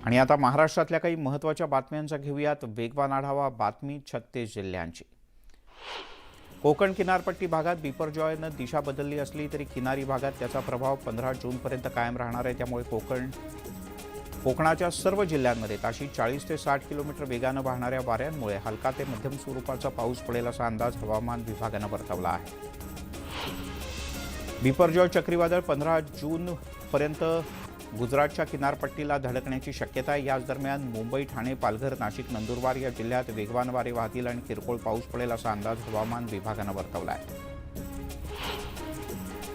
आणि आता महाराष्ट्रातल्या काही महत्त्वाच्या बातम्यांचा घेऊयात वेगवान आढावा. बातमी 36 जिल्ह्यांची. कोकण किनारपट्टी भागात बिपरजॉयनं दिशा बदलली असली तरी किनारी भागात त्याचा प्रभाव 15 जूनपर्यंत कायम राहणार आहे. त्यामुळे कोकणाच्या सर्व जिल्ह्यांमध्ये ताशी 40 ते 60 किलोमीटर वेगानं वाहणाऱ्या वाऱ्यांमुळे हलका ते मध्यम स्वरूपाचा पाऊस पडेल असा अंदाज हवामान विभागानं वर्तवला आहे. बिपरजॉय चक्रीवादळ 15 जूनपर्यंत गुजरातच्या किनारपट्टीला धडकण्याची शक्यता आहे. याच दरम्यान मुंबई, ठाणे, पालघर, नाशिक, नंदुरबार या जिल्ह्यात वेगवान वारे वाहतील आणि किरकोळ पाऊस पडेल असा अंदाज हवामान विभागानं वर्तवला आहे.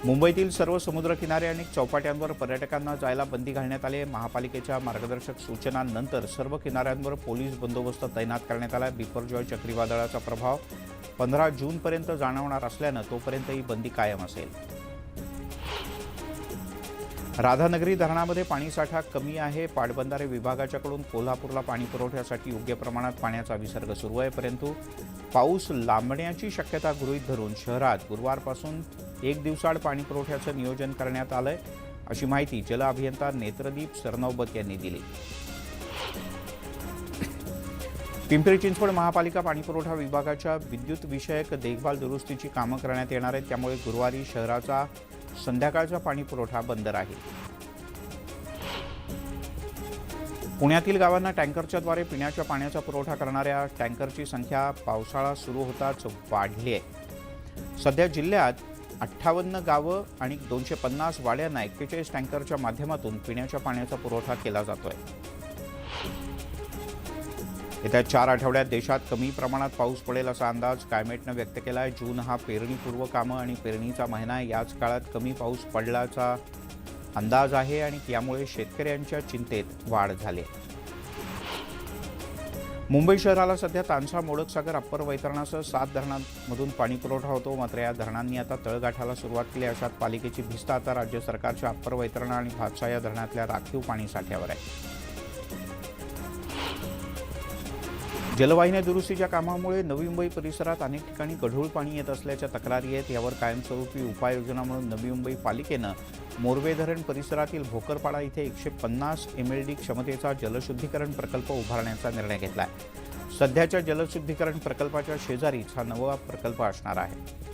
मुंबईतील सर्व समुद्रकिनारे आणि चौपाट्यांवर पर्यटकांना जायला बंदी घालण्यात आली आहे. महापालिकेच्या मार्गदर्शक सूचनांनंतर सर्व किनाऱ्यांवर पोलीस बंदोबस्त तैनात करण्यात आला आहे. बिपरजॉय चक्रीवादळाचा प्रभाव 15 जूनपर्यंत जाणवणार असल्यानं तोपर्यंत ही बंदी कायम असेल. राधानगरी धरणामध्ये पाणीसाठा कमी आहे. पाटबंधारे विभागाच्याकडून कोल्हापूरला पाणी पुरवठ्यासाठी योग्य प्रमाणात पाण्याचा विसर्ग सुरू आहे, परंतु पाऊस लांबण्याची शक्यता गृहीत धरून शहरात गुरुवारपासून एक दिवसाआड पाणी पुरवठ्याचं नियोजन करण्यात आलंय, अशी माहिती जल अभियंता नेत्रदीप सरनौबत यांनी दिली. पिंपरी चिंचवड महापालिका पाणीपुरवठा विभागाच्या विद्युत विषयक देखभाल दुरुस्तीची कामं करण्यात येणार आहेत. त्यामुळे गुरुवारी शहराचा संध्याकाळचा पाणी पुरवठा बंद राहील. पुण्यातील गावांना टँकरच्याद्वारे पिण्याच्या पाण्याचा पुरवठा करणाऱ्या टँकरची संख्या पावसाळा सुरू होताच वाढली आहे. सध्या जिल्ह्यात 58 गावं आणि 250 वाड्यांना 41 टँकरच्या माध्यमातून पिण्याच्या पाण्याचा पुरवठा केला जातोय. येत्या 4 आठवड्यात देशात कमी प्रमाणात पाऊस पडेल असा अंदाज कायमेटनं व्यक्त केला आहे. जून हा पेरणीपूर्व कामं आणि पेरणीचा महिना आहे. याच काळात कमी पाऊस पडल्याचा अंदाज आहे आणि यामुळे शेतकऱ्यांच्या चिंतेत वाढ झाली. मुंबई शहराला सध्या तानसा, मोडकसागर, अप्पर वैतरणासह 7 धरणांमधून पाणी पुरवठा होतो. मात्र या धरणांनी आता तळगाठाला सुरुवात केली. अशात पालिकेची भिस्त आता राज्य सरकारच्या अप्पर वैतरणा आणि भातसा या धरणातल्या राखीव पाणी साठ्यावर आहे. जलवाहिन्या दुरुस्तीच्या कामामुळे नवी मुंबई परिसरात अनेक ठिकाणी गढूळ पाणी येत असल्याच्या तक्रारी आहेत. यावर कायमस्वरूपी उपाययोजना म्हणून नवी मुंबई पालिकेनं मोरवे धरण परिसरातील भोकरपाडा इथे 150 MLD क्षमतेचा जलशुद्धीकरण प्रकल्प उभारण्याचा निर्णय घेतला आहे. सध्याच्या जलशुद्धीकरण प्रकल्पाच्या शेजारीच हा नवा प्रकल्प असणार आहे.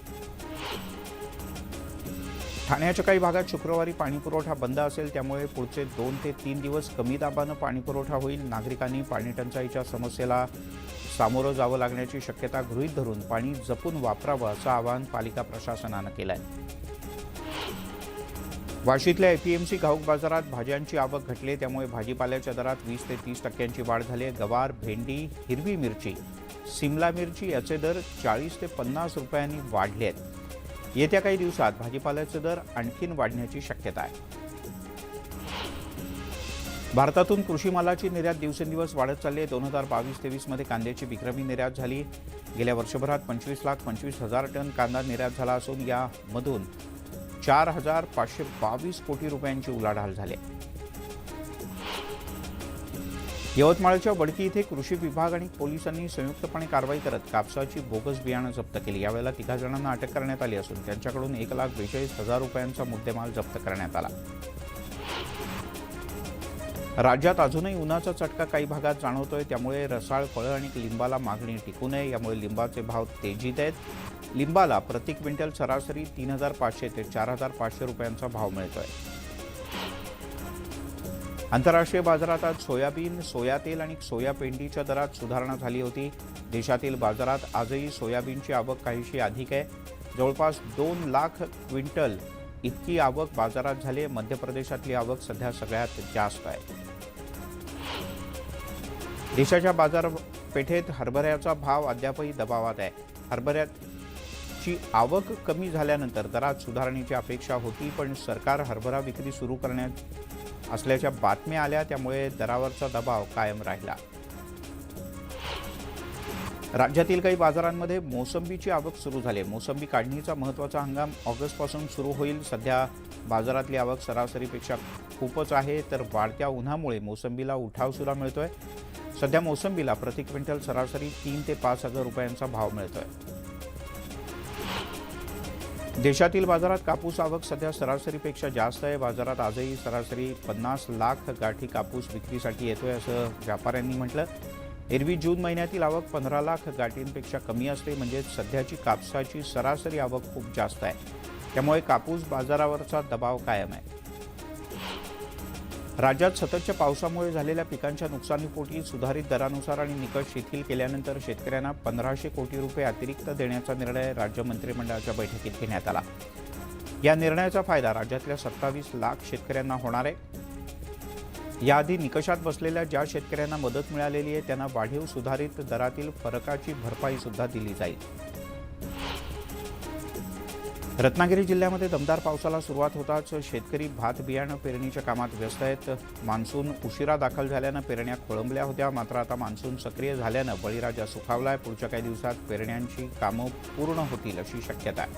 ठाण्याच्या काही भागात शुक्रवारी पाणीपुरवठा बंद असेल, त्यामुळे पुढचे 2 ते 3 दिवस कमी दाबानं पाणीपुरवठा होईल. नागरिकांनी पाणी टंचाईच्या समस्येला सामोरं जावं लागण्याची शक्यता गृहीत धरून पाणी जपून वापरावं असं आवाहन पालिका प्रशासनानं केलं आहे. वाशीतल्या APMC घाऊक बाजारात भाज्यांची आवक घटली, त्यामुळे भाजीपाल्याच्या दरात 20 ते 30% वाढ झाली आहे. गवार, भेंडी, हिरवी मिरची, सिमला मिरची याचे दर 40 ते 50 रुपयांनी वाढले आहेत. येत्या काही दिवसात भाजीपाल्याचे दर आणखीन वाढण्याची शक्यता आहे. भारतातून कृषी मालाची निर्यात दिवसेंदिवस वाढत चालली आहे. 2022-23 मध्ये कांद्याची विक्रमी निर्यात झाली. गेल्या वर्षभरात 25,25,000 टन कांदा निर्यात झाला असून यामधून 4,522 कोटी रुपयांची उलाढाल झाली. यवतमाळच्या वडकी इथे कृषी विभाग आणि पोलिसांनी संयुक्तपणे कारवाई करत कापसाची बोगस बियाणं जप्त केली. यावेळेला 3 जणांना अटक करण्यात आली असून त्यांच्याकडून 1,42,000 रुपयांचा मुद्देमाल जप्त करण्यात आला. राज्यात अजूनही उन्हाचा चटका काही भागात जाणवतोय, त्यामुळे रसाळ फळं आणि लिंबाला मागणी टिकू नये यामुळे लिंबाचे भाव तेजीत आहेत. लिंबाला प्रति क्विंटल सरासरी 3,500 ते 4,500 रुपयांचा भाव मिळतोय. आंतरराष्ट्रीय बाजारात आज सोयाबीन, सोया तेल आणि सोया पेंडीच्या दरात सुधारणा झाली होती. देशातील बाजारात आजही सोयाबीनची आवक काहीशी अधिक आहे. जवळपास 2 लाख क्विंटल इतकी आवक बाजारात झाली. मध्य प्रदेशातली आवक सध्या सगळ्यात जास्त आहे. देशाच्या बाजारपेठेत हरभऱ्याचा भाव अद्यापही दबावात आहे. हरभऱ्याची आवक कमी झाल्यानंतर दरात सुधारणेची अपेक्षा होती, पण सरकार हरभरा विक्री सुरू करण्यात असल्याच्या बातम्या आल्या, त्यामुळे दरावरचा दबाव कायम राहिला. राज्यातील काही बाजारांमध्ये मोसंबीची आवक सुरू झाली. मोसंबी काढणीचा महत्त्वाचा हंगाम ऑगस्टपासून सुरू होईल. सध्या बाजारातली आवक सरासरीपेक्षा खूपच आहे, तर वाढत्या उन्हामुळे मोसंबीला उठावसुद्धा मिळतोय. सध्या मोसंबीला प्रति क्विंटल सरासरी 3 ते 5 हजार रुपयांचा भाव मिळतोय. देशातील बाजारात कापूस आवक सध्या सरासरीपेक्षा जास्त आहे. बाजारात आजही सरासरी 50 लाख गाठी कापूस विक्रीसाठी येतोय असं व्यापाऱ्यांनी म्हटलं. एरवी जून महिन्यातील आवक 15 लाख गाठींपेक्षा कमी असते. म्हणजे सध्याची कापसाची सरासरी आवक खूप जास्त आहे. त्यामुळे कापूस बाजारावरचा दबाव कायम आहे. राज्यात सततच्या पावसामुळे झालेल्या पिकांच्या नुकसानीपोटी सुधारित दरानुसार आणि निकष शिथिल केल्यानंतर शेतकऱ्यांना 1500 कोटी रुपये अतिरिक्त देण्याचा निर्णय राज्य मंत्रिमंडळाच्या बैठकीत घेण्यात आला. या निर्णयाचा फायदा राज्यातल्या 27 लाख शेतकऱ्यांना होणार आहे. याआधी निकषात बसलेल्या ज्या शेतकऱ्यांना मदत मिळालेली आहे त्यांना वाढीव सुधारित दरातील फरकाची भरपाई सुद्धा दिली जाईल. रत्नागिरी जिल्ह्यामध्ये दमदार पावसाला सुरुवात होताच शेतकरी भात बियाणं पेरणीच्या कामात व्यस्त आहेत. मान्सून उशिरा दाखल झाल्यानं पेरण्या खोळंबल्या होत्या. मात्र आता मान्सून सक्रिय झाल्यानं बळीराजा सुखावलाय. पुढच्या काही दिवसात पेरण्यांची कामं पूर्ण होतील अशी शक्यता आहे.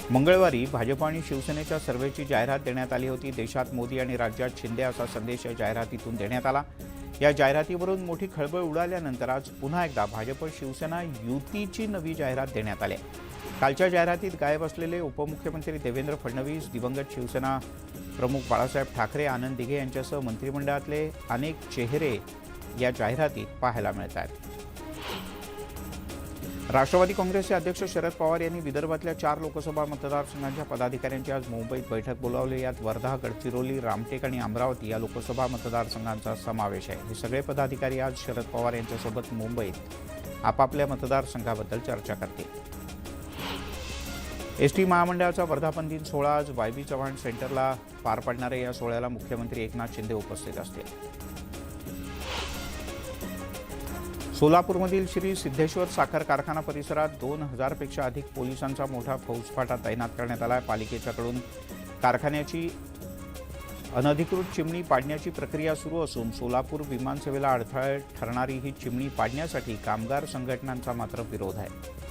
मंगळवारी भाजप आणि शिवसेनेच्या सर्व्हेची जाहिरात देण्यात आली होती. देशात मोदी आणि राज्यात शिंदे असा संदेश या जाहिरातीतून देण्यात आला. या जाहिरातीवरून मोठी खळबळ उडाल्यानंतर आज पुन्हा एकदा भाजप शिवसेना युतीची नवी जाहिरात देण्यात आली. कालच्या जाहिरातीत गायब असलेले उपमुख्यमंत्री देवेंद्र फडणवीस, दिवंगत शिवसेना प्रमुख बाळासाहेब ठाकरे, आनंद दिघे यांच्यासह मंत्रिमंडळातले अनेक चेहरे या जाहिरातीत पाहायला मिळत आहेत. राष्ट्रवादी काँग्रेसचे अध्यक्ष शरद पवार यांनी विदर्भातल्या 4 लोकसभा मतदारसंघांच्या पदाधिकाऱ्यांची आज मुंबईत बैठक बोलावली. यात वर्धा, गडचिरोली, रामटेक आणि अमरावती या लोकसभा मतदारसंघांचा समावेश आहे. हे सगळे पदाधिकारी आज शरद पवार यांच्यासोबत मुंबईत आपापल्या मतदारसंघाबद्दल चर्चा करतील. एसटी महामंडळाचा वर्धापन दिन सोहळा आज वाय.बी. चव्हाण सेंटरला पार पडणार आहे. या सोहळ्याला मुख्यमंत्री एकनाथ शिंदे उपस्थित असतील. सोलापूरमधील श्री सिद्धेश्वर साखर कारखाना परिसरात 2000 पेक्षा अधिक पोलिसांचा मोठा फौजफाटा तैनात करण्यात आला आहे. पालिकेच्याकडून कारखान्याची अनधिकृत चिमणी पाडण्याची प्रक्रिया सुरू असून सोलापूर विमानसेवेला अडथळा ठरणारी ही चिमणी पाडण्यासाठी कामगार संघटनांचा मात्र विरोध आहे.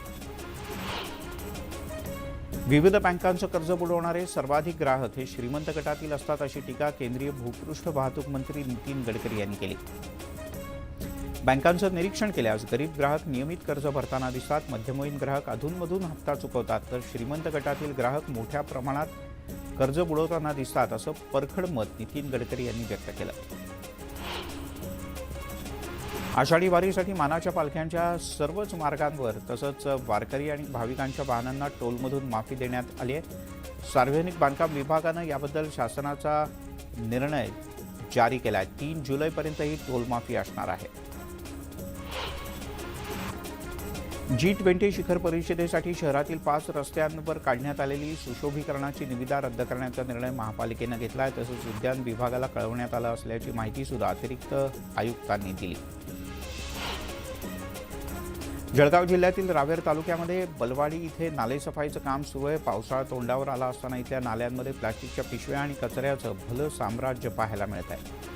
विविध बँकांचं कर्ज बुडवणारे सर्वाधिक ग्राहक हे श्रीमंत गटातील असतात अशी टीका केंद्रीय भूपृष्ठ वाहतूक मंत्री नितीन गडकरी यांनी केली. बँकांचं निरीक्षण केल्यास गरीब ग्राहक नियमित कर्ज भरताना दिसतात. मध्यमवयीन ग्राहक अधूनमधून हप्ता चुकवतात तर श्रीमंत गटातील ग्राहक मोठ्या प्रमाणात कर्ज बुडवताना दिसतात असं परखड मत नितीन गडकरी यांनी व्यक्त केलं. आषाढी वारीसाठी मानाच्या पालख्यांच्या सर्वच मार्गांवर तसंच वारकरी आणि भाविकांच्या वाहनांना टोलमधून माफी देण्यात आली आहे. सार्वजनिक बांधकाम विभागानं याबद्दल शासनाचा निर्णय जारी केला आहे. 3 जुलैपर्यंत ही टोलमाफी असणार आहे. G20 शिखर परिषदेसाठी शहरातील 5 रस्त्यांवर काढण्यात आलेली सुशोभीकरणाची निविदा रद्द करण्याचा निर्णय महापालिकेनं घेतला आहे. तसंच उद्यान विभागाला कळवण्यात आलं असल्याची माहिती सुद्धा अतिरिक्त आयुक्तांनी दिली. जळगाव जिल्ह्यातील रावेर तालुक्यामध्ये बलवाडी इथे नालेसफाईचं काम सुरू आहे. पावसाळा तोंडावर आला असताना इथल्या नाल्यांमध्ये प्लास्टिकच्या पिशव्या आणि कचऱ्याचं भलं साम्राज्य पाहायला मिळत आहे.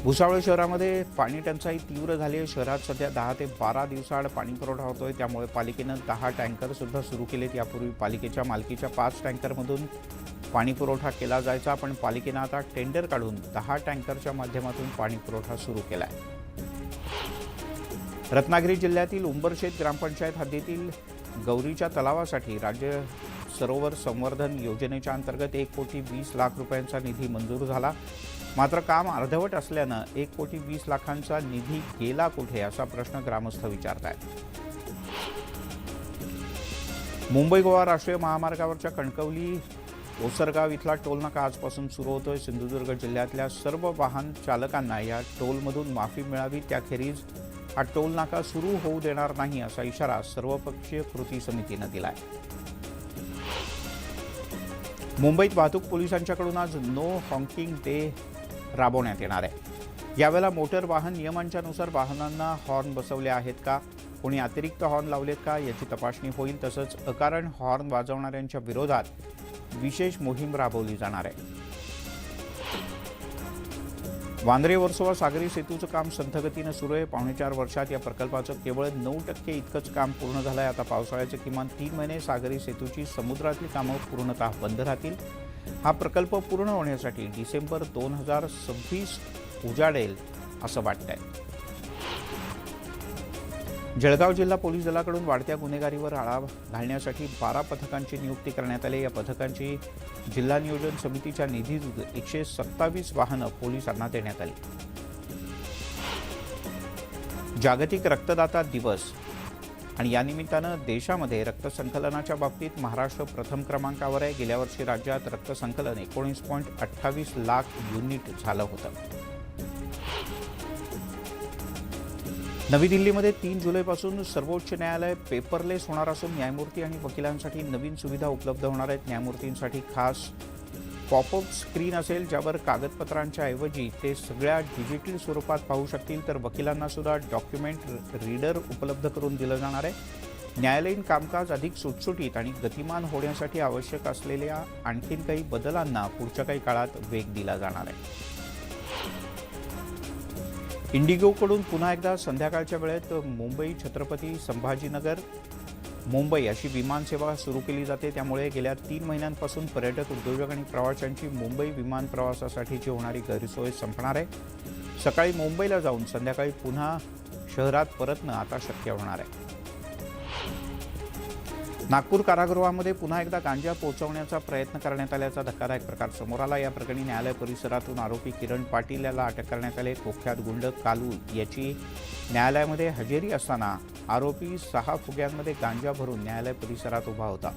भुसावळ शहरामध्ये पाणी टंचाई तीव्र झाली आहे. शहरात सध्या 10 ते 12 दिवसाआड पाणी पुरवठा होतोय. त्यामुळे पालिकेनं 10 टँकर सुद्धा सुरू केलेत. यापूर्वी पालिकेच्या मालकीच्या 5 टँकरमधून पाणी पुरवठा केला जायचा, पण पालिकेनं आता टेंडर काढून 10 टँकरच्या माध्यमातून पाणी पुरवठा सुरू केला आहे. रत्नागिरी जिल्ह्यातील उंबरशेत ग्रामपंचायत हद्दीतील गौरीच्या तलावासाठी राज्य सरोवर संवर्धन योजनेच्या अंतर्गत 1,20,00,000 रुपयांचा निधी मंजूर झाला. मात्र काम अर्धवट असल्यानं 1,20,00,000 निधी गेला कुठे असा प्रश्न ग्रामस्थ विचारत आहेत. मुंबई गोवा राष्ट्रीय महामार्गावरच्या कणकवली ओसरगाव इथला टोलनाका आजपासून सुरू होतोय. सिंधुदुर्ग जिल्ह्यातल्या सर्व वाहन चालकांना या टोलमधून माफी मिळावी, त्याखेरीज हा टोलनाका सुरू होऊ देणार नाही असा इशारा सर्वपक्षीय कृती समितीनं दिलाय. मुंबईत वाहतूक पोलिसांच्याकडून आज नो हॉन्किंग डे राबवण्यात येणार आहे. यावेळेला मोटर वाहन नियमांच्यानुसार वाहनांना हॉर्न बसवले आहेत का, कोणी अतिरिक्त हॉर्न लावलेत का याची तपासणी होईल. तसंच अकारण हॉर्न वाजवणाऱ्यांच्या विरोधात विशेष मोहीम राबवली जाणार आहे. वांद्रे वर्सोवा सागरी सेतूचं काम संथगतीनं सुरू आहे. 4.5 वर्षात या प्रकल्पाचं केवळ 9% इतकंच काम पूर्ण झालं आहे. आता पावसाळ्याचे किमान 3 महिने सागरी सेतूची समुद्रातली कामं पूर्णतः बंद राहतील. हा प्रकल्प पूर्ण होण्यासाठी डिसेंबर 2026 उजाडेल असं वाटतंय. जळगाव जिल्हा पोलीस दलाकडून वाढत्या गुन्हेगारीवर आळा घालण्यासाठी 12 पथकांची नियुक्ती करण्यात आली. या पथकांची जिल्हा नियोजन समितीच्या निधीतून 127 वाहनं पोलिसांना देण्यात आली. जागतिक रक्तदाता दिवस आणि या निमित्तानं देशामध्ये रक्तसंकलनाच्या बाबतीत महाराष्ट्र प्रथम क्रमांकावर आहे. गेल्या वर्षी राज्यात रक्तसंकलन 19.28 लाख युनिट झालं होतं. नवी दिल्लीमध्ये 3 जुलैपासून सर्वोच्च न्यायालय पेपरलेस होणार असून न्यायमूर्ती आणि वकिलांसाठी नवीन सुविधा उपलब्ध होणार आहेत. न्यायमूर्तींसाठी खास पॉपअप स्क्रीन असेल, ज्यावर कागदपत्रांच्या ऐवजी ते सगळ्या डिजिटल स्वरूपात पाहू शकतील. तर वकिलांना सुद्धा डॉक्युमेंट रीडर उपलब्ध करून दिलं जाणार आहे. न्यायालयीन कामकाज अधिक सुटसुटीत आणि गतिमान होण्यासाठी आवश्यक असलेल्या आणखीन काही बदलांना पुढच्या काही काळात वेग दिला जाणार आहे. इंडिगोकडून पुन्हा एकदा संध्याकाळच्या वेळेत मुंबई छत्रपती संभाजीनगर मुंबई अशी विमानसेवा सुरू केली जाते. त्यामुळे गेल्या 3 महिन्यांपासून पर्यटक, उद्योजक आणि प्रवाशांची मुंबई विमान प्रवासासाठीची होणारी गैरसोय संपणार आहे. सकाळी मुंबईला जाऊन संध्याकाळी पुन्हा शहरात परतणं आता शक्य होणार आहे. नागपूर कारागृहामध्ये पुन्हा एकदा गांजा पोहोचवण्याचा प्रयत्न करण्यात आल्याचा धक्कादायक प्रकार समोर आला. या प्रकरणी न्यायालय परिसरातून आरोपी किरण पाटील याला अटक करण्यात आली. कुख्यात गुंड कालू याची न्यायालयामध्ये हजेरी असताना आरोपी 6 फुग्यांमध्ये गांजा भरून न्यायालय परिसरात उभा होता.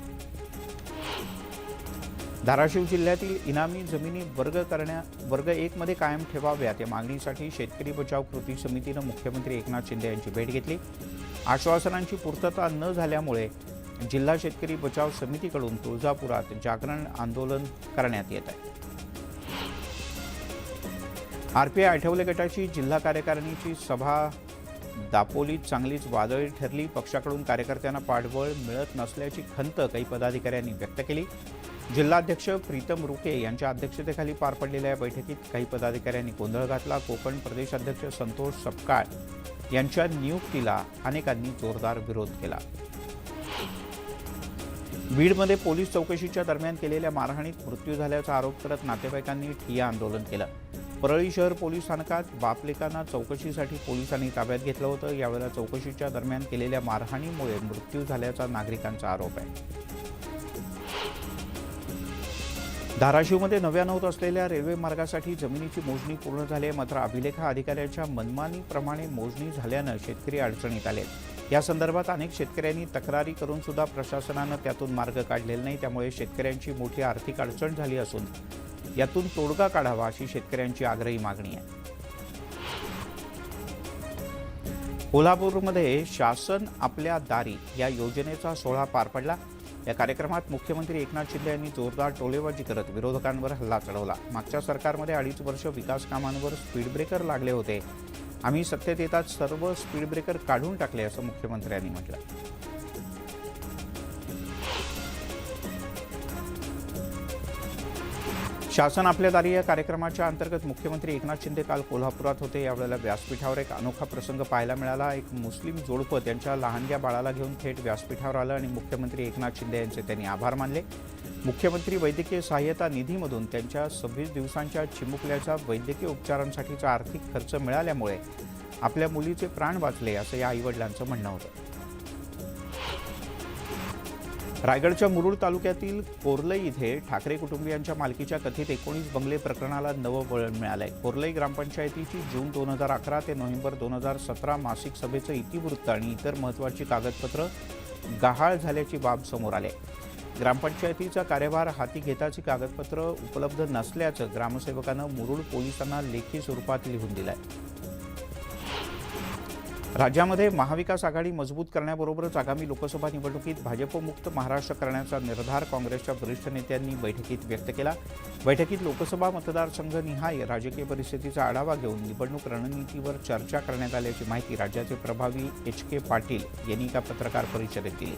धाराशिव जिल्ह्यातील इनामी जमिनी वर्ग 1 मध्ये कायम ठेवाव्यात या मागणीसाठी शेतकरी बचाव कृती समितीनं मुख्यमंत्री एकनाथ शिंदे यांची भेट घेतली. आश्वासनांची पूर्तता न झाल्यामुळे जिल्हा शेतकरी बचाव समितीकडून तुळजापुरात जागरण आंदोलन करण्यात येत आहे. आरपीआय आठवले गटाची जिल्हा कार्यकारिणीची सभा दापोलीत चांगलीच वादळी ठरली. पक्षाकडून कार्यकर्त्यांना पाठबळ मिळत नसल्याची खंत काही पदाधिकाऱ्यांनी व्यक्त केली. जिल्हाध्यक्ष प्रीतम रुके यांच्या अध्यक्षतेखाली पार पडलेल्या बैठकीत काही पदाधिकाऱ्यांनी गोंधळ घातला. कोकण प्रदेशाध्यक्ष संतोष सपकाळ यांच्या नियुक्तीला अनेकांनी जोरदार विरोध केला. बीडमध्ये पोलीस चौकशीच्या दरम्यान केलेल्या मारहाणीत मृत्यू झाल्याचा आरोप करत नातेवाईकांनी ठिय्या आंदोलन केलं. परळी शहर पोलीस स्थानकात बापलेकांना चौकशीसाठी पोलिसांनी ताब्यात घेतलं होतं. यावेळेला चौकशीच्या दरम्यान केलेल्या मारहाणीमुळे मृत्यू झाल्याचा नागरिकांचा आरोप आहे. धाराशिवमध्ये नव्यानं होत असलेल्या रेल्वे मार्गासाठी जमिनीची मोजणी पूर्ण झाली आहे. मात्र अभिलेखा अधिकाऱ्यांच्या मनमानीप्रमाणे मोजणी झाल्यानं शेतकरी अडचणीत आले. या संदर्भात अनेक शेतकऱ्यांनी तक्रारी करून सुद्धा प्रशासनानं त्यातून मार्ग काढलेला नाही. त्यामुळे शेतकऱ्यांची मोठी आर्थिक अडचण झाली असून यातून तोडगा काढावा अशी शेतकऱ्यांची आग्रही मागणी आहे. कोल्हापूरमध्ये शासन आपल्या दारी या योजनेचा सोहळा पार पडला. या कार्यक्रमात मुख्यमंत्री एकनाथ शिंदे यांनी जोरदार टोलेबाजी करत विरोधकांवर हल्ला चढवला. मागच्या सरकारमध्ये 2.5 वर्ष विकास कामांवर स्पीड ब्रेकर लागले होते. आम्ही सत्तेत येताच सर्व स्पीड ब्रेकर काढून टाकले असं मुख्यमंत्र्यांनी म्हटलं. शासन आपल्या दारी या कार्यक्रमाच्या अंतर्गत मुख्यमंत्री एकनाथ शिंदे काल कोल्हापुरात होते. यावेळेला व्यासपीठावर एक अनोखा प्रसंग पाहायला मिळाला. एक मुस्लिम जोडपं त्यांच्या लहानग्या बाळाला घेऊन थेट व्यासपीठावर आलं आणि मुख्यमंत्री एकनाथ शिंदे यांचे त्यांनी आभार मानले. मुख्यमंत्री वैद्यकीय सहाय्यता निधीमधून त्यांच्या 26 दिवसांच्या चिमुकल्याच्या वैद्यकीय उपचारांसाठीचा आर्थिक खर्च मिळाल्यामुळे आपल्या मुलीचे प्राण वाचले असं या आईवडिलांचं म्हणणं होतं. रायगडच्या मुरुड तालुक्यातील कोर्लई इथे ठाकरे कुटुंबियांच्या मालकीच्या कथित 19 बंगले प्रकरणाला नवं वळण मिळालंय. कोर्लई ग्रामपंचायतीची जून 2011 ते नोव्हेंबर 2017 मासिक सभेचं इतिवृत्त आणि इतर महत्त्वाची कागदपत्र गहाळ झाल्याची बाब समोर आली. ग्रामपंचायतीचा कार्यभार हाती घेताची कागदपत्र उपलब्ध नसल्याचं ग्रामसेवकानं मुरुड पोलिसांना लेखी स्वरूपात लिहून दिलंय. राज्यामध्ये महाविकास आघाडी मजबूत करण्याबरोबरच आगामी लोकसभा निवडणुकीत भाजपमुक्त महाराष्ट्र करण्याचा निर्धार काँग्रेसच्या वरिष्ठ नेत्यांनी बैठकीत व्यक्त केला. बैठकीत लोकसभा मतदारसंघनिहाय राजकीय परिस्थितीचा आढावा घेऊन निवडणूक रणनीतीवर चर्चा करण्यात आल्याची माहिती राज्याचे प्रभावी HK पाटील यांनी एका पत्रकार परिषदेत दिली.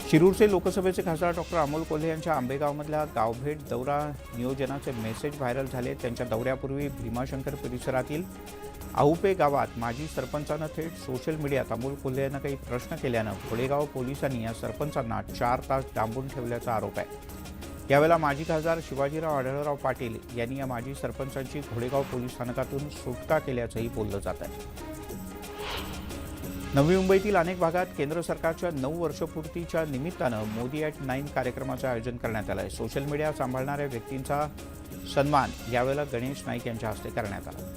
शिरूरचे लोकसभेचे खासदार डॉक्टर अमोल कोल्हे यांच्या आंबेगावमधल्या गावभेट दौरा नियोजनाचे मेसेज व्हायरल झाले. त्यांच्या दौऱ्यापूर्वी भीमाशंकर परिसरातील आहुपे गावात माजी सरपंचानं थेट सोशल मीडियात अमोल कोल्हे यांना काही प्रश्न केल्यानं घोडेगाव पोलिसांनी या सरपंचांना 4 तास डांबून ठेवल्याचा आरोप आहे. यावेळेला माजी खासदार शिवाजीराव आढळराव पाटील यांनी या माजी सरपंचांची घोडेगाव पोलीस स्थानकातून सुटका केल्याचंही बोललं जात आहे. नवी मुंबईतील अनेक भागात केंद्र सरकारच्या 9 वर्षपूर्तीच्या निमित्तानं मोदी ॲट 9 कार्यक्रमाचं आयोजन करण्यात आलं आहे. सोशल मीडिया सांभाळणाऱ्या व्यक्तींचा सन्मान यावेळेला गणेश नाईक यांच्या हस्ते करण्यात आला.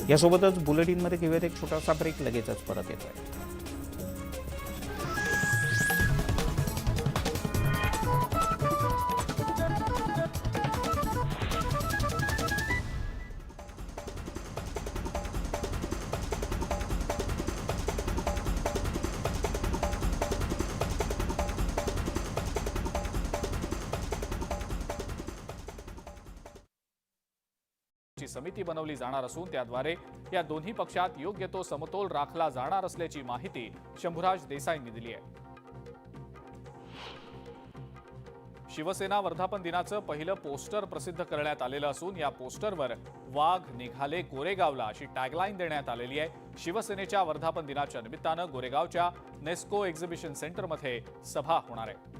यासोबतच बुलेटिनमध्ये घेऊयात एक छोटासा ब्रेक, लगेचच परत येतोय. समिती बनवली जाणार असून त्याद्वारे या दोन्ही पक्षात योग्य तो समतोल राखला जाणार असल्याची माहिती शंभूराज देसाईंनी दिली आहे. शिवसेना वर्धापन दिनाचं पहिलं पोस्टर प्रसिद्ध करण्यात आलेलं असून या पोस्टरवर वाघ निघाले गोरेगावला अशी टॅगलाईन देण्यात आलेली आहे. शिवसेनेच्या वर्धापन दिनाच्या निमित्तानं गोरेगावच्या नेस्को एक्झिबिशन सेंटरमध्ये सभा होणार आहे.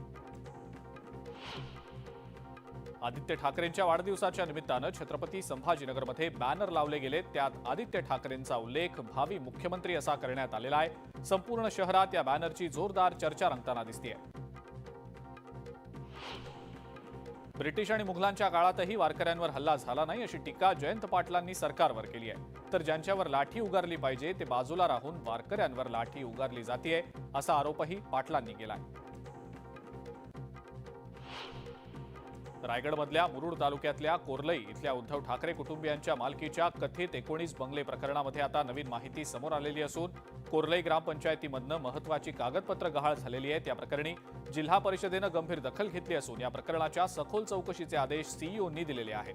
आदित्य ठाकरेंच्या वाढदिवसाच्या निमित्तानं छत्रपती संभाजीनगरमध्ये बॅनर लावले गेले. त्यात आदित्य ठाकरेंचा उल्लेख भावी मुख्यमंत्री असा करण्यात आलेला आहे. संपूर्ण शहरात या बॅनरची जोरदार चर्चा रंगताना दिसतेय. ब्रिटिश आणि मुघलांच्या काळातही वारकऱ्यांवर हल्ला झाला नाही अशी टीका जयंत पाटलांनी सरकारवर केली आहे. तर ज्यांच्यावर लाठी उगारली पाहिजे ते बाजूला राहून वारकऱ्यांवर लाठी उगारली जातेय असा आरोपही पाटलांनी केलाय. रायगडमधल्या मुरुड तालुक्यातल्या कोर्लई इथल्या उद्धव ठाकरे कुटुंबियांच्या मालकीच्या कथित 19 बंगले प्रकरणामध्ये आता नवीन माहिती समोर आलेली असून कोर्लई ग्रामपंचायतीमधनं महत्त्वाची कागदपत्र गहाळ झालेली आहेत. या प्रकरणी जिल्हा परिषदेनं गंभीर दखल घेतली असून या प्रकरणाच्या सखोल चौकशीचे आदेश सीईओंनी दिलेले आहेत.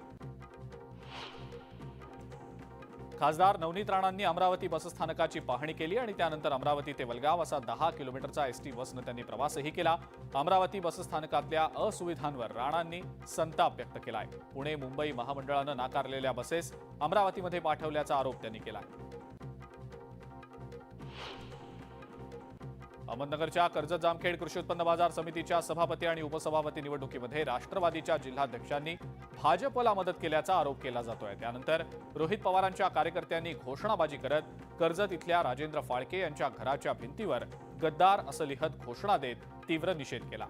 खासदार नवनीत राणांनी अमरावती बसस्थानकाची पाहणी केली आणि त्यानंतर अमरावती ते वलगाव असा 10 किलोमीटरचा एसटी बसनं त्यांनी प्रवासही केला. अमरावती बसस्थानकातल्या असुविधांवर राणांनी संताप व्यक्त केलाय. पुणे मुंबई महामंडळानं नाकारलेल्या बसेस अमरावतीमध्ये पाठवल्याचा आरोप त्यांनी केलाय. अहमदनगरच्या कर्जत जामखेड कृषी उत्पन्न बाजार समितीच्या सभापती आणि उपसभापती निवडणुकीमध्ये राष्ट्रवादीच्या जिल्हाध्यक्षांनी भाजपला मदत केल्याचा आरोप केला जातोय. त्यानंतर रोहित पवारांच्या कार्यकर्त्यांनी घोषणाबाजी करत कर्जत इथल्या राजेंद्र फाळके यांच्या घराच्या भिंतीवर गद्दार असं लिहत घोषणा देत तीव्र निषेध केला.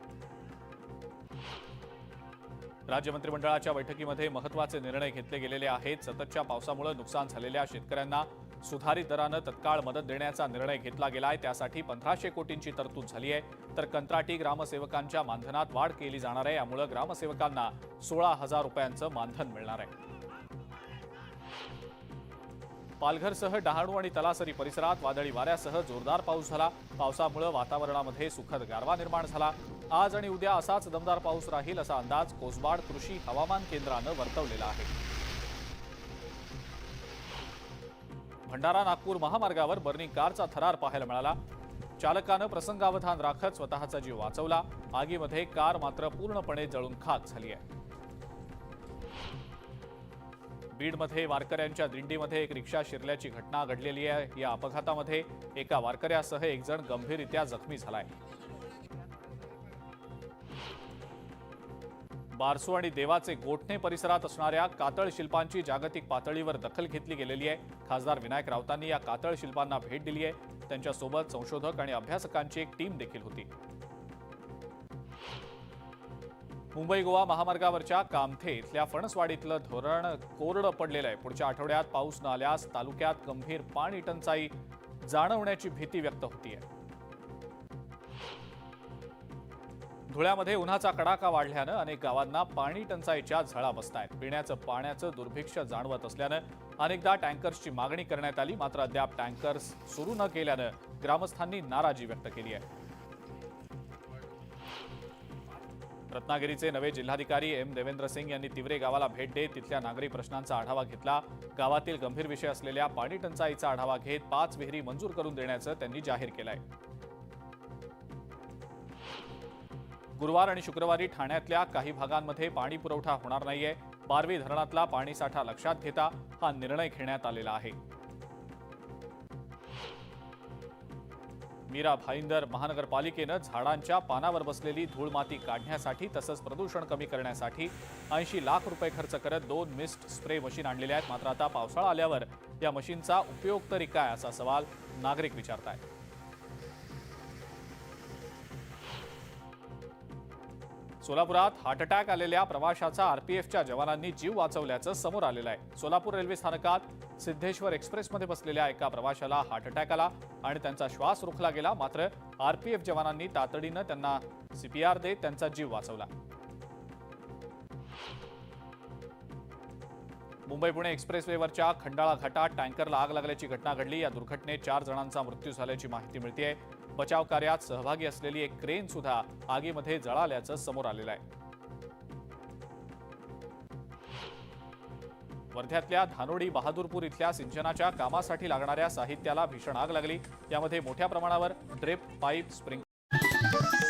राज्य मंत्रिमंडळाच्या बैठकीमध्ये महत्त्वाचे निर्णय घेतले गेलेले आहेत. सततच्या पावसामुळे नुकसान झालेल्या शेतकऱ्यांना सुधारित दरानं तत्काळ मदत देण्याचा निर्णय घेतला गेलाय. त्यासाठी 1500 कोटींची तरतूद झाली आहे. तर कंत्राटी ग्रामसेवकांच्या मानधनात वाढ केली जाणार आहे. यामुळे ग्रामसेवकांना 16,000 रुपयांचं मानधन मिळणार आहे. पालघरसह डहाणू आणि तलासरी परिसरात वादळी वाऱ्यासह जोरदार पाऊस झाला. पावसामुळे वातावरणामध्ये सुखद गारवा निर्माण झाला. आज आणि उद्या असाच दमदार पाऊस राहील असा अंदाज कोसबाड कृषी हवामान केंद्रानं वर्तवलेला आहे. भंडारा नागपूर महामार्गावर बर्निंग कारचा थरार पाहायला मिळाला. चालकानं प्रसंगावधान राखत स्वतःचा जीव वाचवला. आगीमध्ये कार मात्र पूर्णपणे जळून खाक झाली आहे. बीडमध्ये वारकऱ्यांच्या दिंडीमध्ये एक रिक्षा शिरल्याची घटना घडलेली आहे. या अपघातामध्ये एका वारकऱ्यासह एक जण गंभीररित्या जखमी झालाय. बारसू आणि देवाचे गोठणे परिसरात असणाऱ्या कातळ शिल्पांची जागतिक पातळीवर दखल घेतली गेलेली आहे. खासदार विनायक राऊतांनी या कातळ शिल्पांना भेट दिली आहे. त्यांच्यासोबत संशोधक आणि अभ्यासकांची एक टीम देखील होती. मुंबई गोवा महामार्गावरच्या कामथे इथल्या फणसवाडीतलं धरण कोरडं पडलेलं आहे. पुढच्या आठवड्यात पाऊस न आल्यास तालुक्यात गंभीर पाणी टंचाई जाणवण्याची भीती व्यक्त होतीये. धुळ्यामध्ये उन्हाचा कडाका वाढल्यानं अनेक गावांना पाणी टंचाईच्या झळा बसतायत. पिण्याचं पाण्याचं दुर्भिक्ष्य जाणवत असल्यानं अनेकदा टँकर्सची मागणी करण्यात आली. मात्र अद्याप टँकर्स सुरू न केल्यानं ग्रामस्थांनी नाराजी व्यक्त केली आहे. रत्नागिरीचे नवे जिल्हाधिकारी एम देवेंद्र सिंग यांनी तिवरे गावाला भेट देत तिथल्या नागरी प्रश्नांचा आढावा घेतला. गावातील गंभीर विषय असलेल्या पाणी टंचाईचा आढावा घेत 5 विहिरी मंजूर करून देण्याचं त्यांनी जाहीर केलंय. गुरुवार आणि शुक्रवारी ठाण्यातल्या काही भागांमध्ये पाणी पुरवठा होणार नाहीये. बारवी धरणातला पाणीसाठा लक्षात घेता हा निर्णय घेण्यात आलेला आहे. मीरा भाईंदर महानगरपालिकेनं झाडांच्या पानावर बसलेली धूळ माती काढण्यासाठी तसंच प्रदूषण कमी करण्यासाठी 80 लाख रुपये खर्च करत 2 मिस्ट स्प्रे मशीन आणलेले आहेत. मात्र आता पावसाळा आल्यावर या मशीनचा उपयोग तरी काय असा सवाल नागरिक विचारतायत. सोलापुरात हार्ट अटॅक आलेल्या प्रवाशाचा आरपीएफच्या जवानांनी जीव वाचवल्याचं समोर आलेलं आहे. सोलापूर रेल्वे स्थानकात सिद्धेश्वर एक्सप्रेसमध्ये बसलेल्या एका प्रवाशाला हार्ट अटॅक आला आणि त्यांचा श्वास रोखला गेला. मात्र आरपीएफ जवानांनी तातडीनं त्यांना सीपीआर देत त्यांचा जीव वाचवला. मुंबई पुणे एक्सप्रेसवेवरच्या खंडाळा घाटात टँकरला आग लागल्याची घटना घडली. या दुर्घटनेत 4 जणांचा मृत्यू झाल्याची माहिती मिळतेय. बचाव कार्यात सहभागी असलेली एक क्रेन सुद्धा आगीमध्ये जळाल्याचं समोर आलेलं आहे. वर्ध्यातल्या धानोडी बहादूरपूर इथल्या सिंचनाच्या कामासाठी लागणाऱ्या साहित्याला भीषण आग लागली. यामध्ये मोठ्या प्रमाणावर ड्रिप, पाईप, स्प्रिंकलर